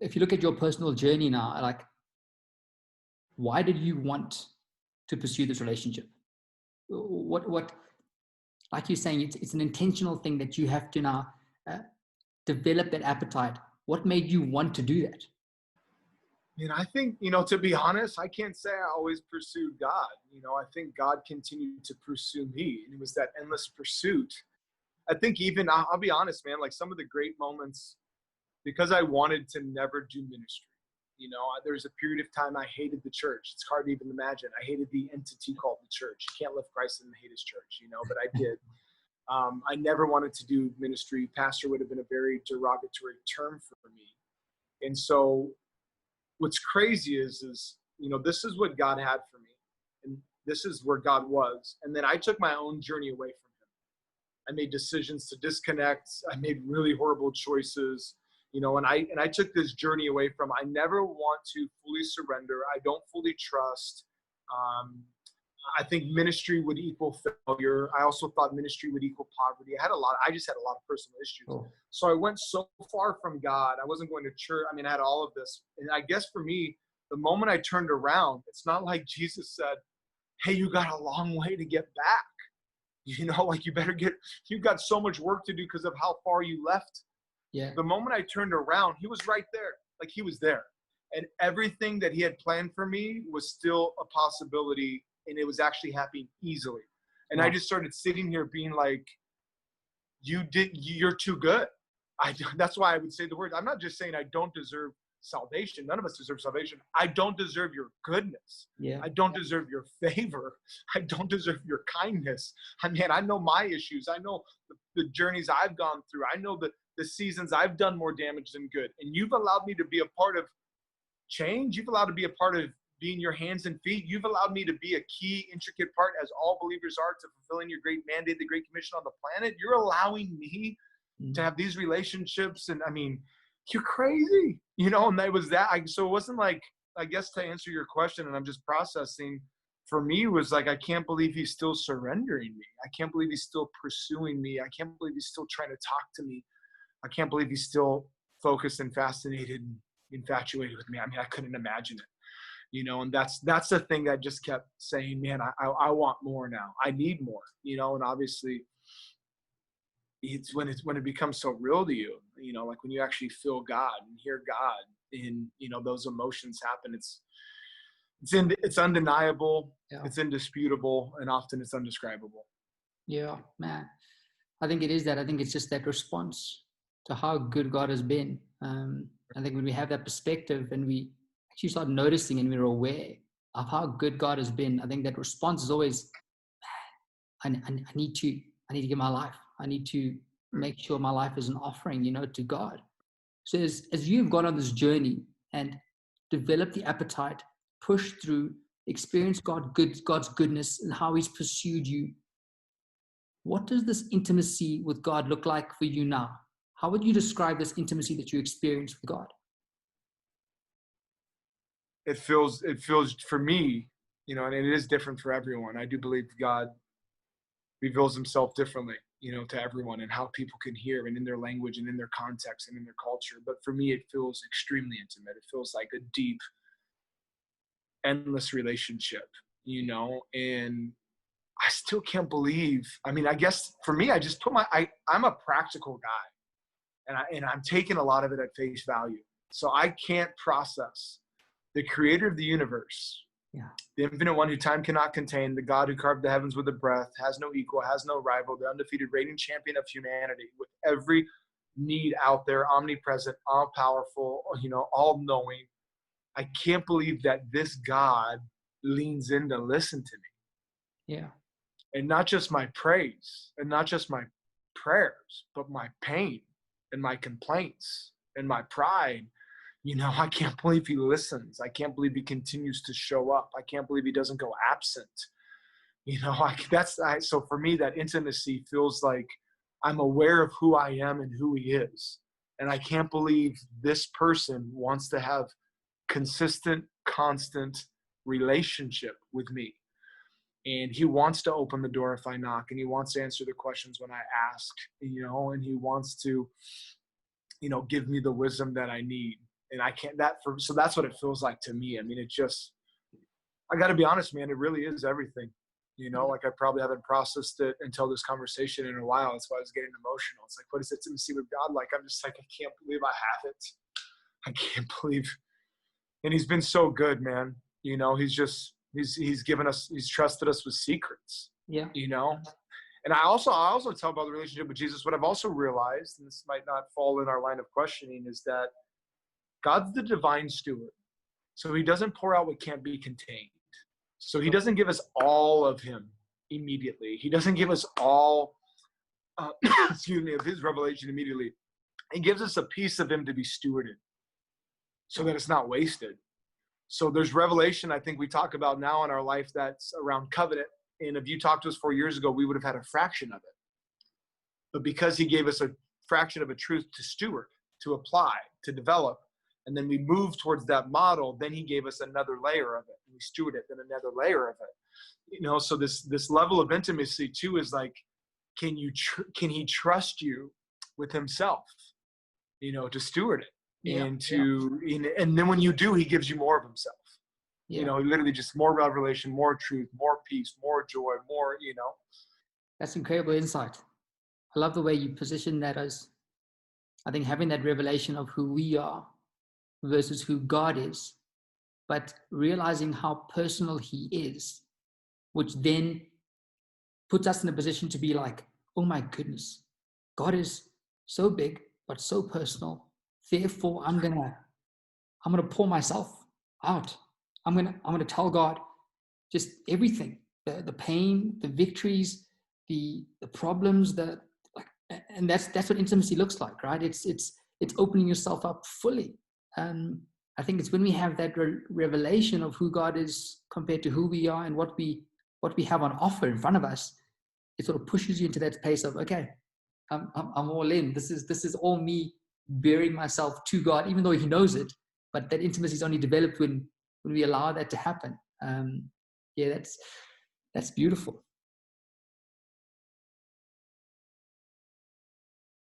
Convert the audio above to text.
if you look at your personal journey now, like, why did you want to pursue this relationship? What, like you're saying, it's an intentional thing that you have to now uh, develop that appetite. What made you want to do that? I think, to be honest, I can't say I always pursued God. I think God continued to pursue me, and it was that endless pursuit. I think even, I'll be honest, man, like some of the great moments, because I wanted to never do ministry. There's a period of time I hated the church. It's hard to even imagine. I hated the entity called the church. You can't love Christ and hate his church, but I did. I never wanted to do ministry. Pastor would have been a very derogatory term for me. And so what's crazy is, this is what God had for me. And this is where God was. And then I took my own journey away from him. I made decisions to disconnect. I made really horrible choices, and I took this journey away from, I never want to fully surrender. I don't fully trust. I think ministry would equal failure. I also thought ministry would equal poverty. I just had a lot of personal issues. Oh. So I went so far from God. I wasn't going to church. I had all of this. And I guess for me, the moment I turned around, it's not like Jesus said, hey, you got a long way to get back. Like you've got so much work to do because of how far you left. Yeah. The moment I turned around, he was right there. Like he was there. And everything that he had planned for me was still a possibility. And it was actually happening easily. And I just started sitting here being like, you're too good. That's why I would say the word. I'm not just saying I don't deserve salvation. None of us deserve salvation. I don't deserve your goodness. Yeah. I don't deserve your favor. I don't deserve your kindness. I know my issues. I know the journeys I've gone through. I know the seasons I've done more damage than good. And you've allowed me to be a part of change. You've allowed to be a part of being your hands and feet. You've allowed me to be a key, intricate part, as all believers are, to fulfilling your great mandate, the Great Commission on the planet. You're allowing me to have these relationships. And you're crazy, and that was that. So it wasn't like, I guess to answer your question, and I'm just processing, for me it was like, I can't believe he's still surrendering me. I can't believe he's still pursuing me. I can't believe he's still trying to talk to me. I can't believe he's still focused and fascinated and infatuated with me. I couldn't imagine it. And that's the thing that just kept saying, man, I want more now. I need more, and obviously it's when it becomes so real to you, like when you actually feel God and hear God and, those emotions happen. It's undeniable. Yeah. It's indisputable. And often it's undescribable. Yeah, man. I think it is that. I think it's just that response to how good God has been. I think when we have that perspective and we actually start noticing and we're aware of how good God has been, I think that response is always, I need to give my life. I need to make sure my life is an offering, to God. So as you've gone on this journey and developed the appetite, pushed through, experienced God's goodness and how he's pursued you, what does this intimacy with God look like for you now? How would you describe this intimacy that you experience with God? It feels for me, and it is different for everyone. I do believe God reveals himself differently, to everyone, and how people can hear and in their language and in their context and in their culture. But for me, it feels extremely intimate. It feels like a deep, endless relationship, and I still can't believe, I guess for me, I just I'm a practical guy, and I'm taking a lot of it at face value. So I can't process the creator of the universe, the infinite one who time cannot contain, the God who carved the heavens with a breath, has no equal, has no rival, the undefeated reigning champion of humanity, with every need out there, omnipresent, all powerful, all knowing. I can't believe that this God leans in to listen to me. Yeah. And not just my praise and not just my prayers, but my pain and my complaints and my pride. I can't believe he listens. I can't believe he continues to show up. I can't believe he doesn't go absent. So for me, that intimacy feels like I'm aware of who I am and who he is. And I can't believe this person wants to have consistent, constant relationship with me. And he wants to open the door if I knock, and he wants to answer the questions when I ask, and he wants to, give me the wisdom that I need. And I can't, so that's what it feels like to me. I mean, I got to be honest, man, it really is everything. Like I probably haven't processed it until this conversation in a while. That's why I was getting emotional. It's like, what is intimacy with God like? I'm just like, I can't believe I have it. I can't believe. And he's been so good, man. He's given us, he's trusted us with secrets. Yeah. And I also tell about the relationship with Jesus. What I've also realized, and this might not fall in our line of questioning, is that God's the divine steward. So he doesn't pour out what can't be contained. So he doesn't give us all of him immediately. He doesn't give us all, of his revelation immediately. He gives us a piece of him to be stewarded so that it's not wasted. So there's revelation I think we talk about now in our life that's around covenant. And if you talked to us 4 years ago, we would have had a fraction of it. But because he gave us a fraction of a truth to steward, to apply, to develop, and then we moved towards that model, then he gave us another layer of it. And we steward it, then another layer of it. So this level of intimacy too is like, can he trust you with himself, to steward it? And then when you do, he gives you more of himself. Literally just more revelation, more truth, more peace, more joy, more. That's incredible insight. I love the way you position that as, I think, having that revelation of who we are versus who God is, but realizing how personal he is, which then puts us in a position to be like, oh my goodness, God is so big, but so personal. Therefore, I'm gonna pour myself out. I'm gonna tell God just everything, the pain, the victories, the problems, and that's what intimacy looks like, right? It's opening yourself up fully. I think it's when we have that revelation of who God is compared to who we are and what we have on offer in front of us, it sort of pushes you into that space of, okay, I'm all in. This is all me bearing myself to God, even though he knows it. But that intimacy is only developed when we allow that to happen. That's beautiful.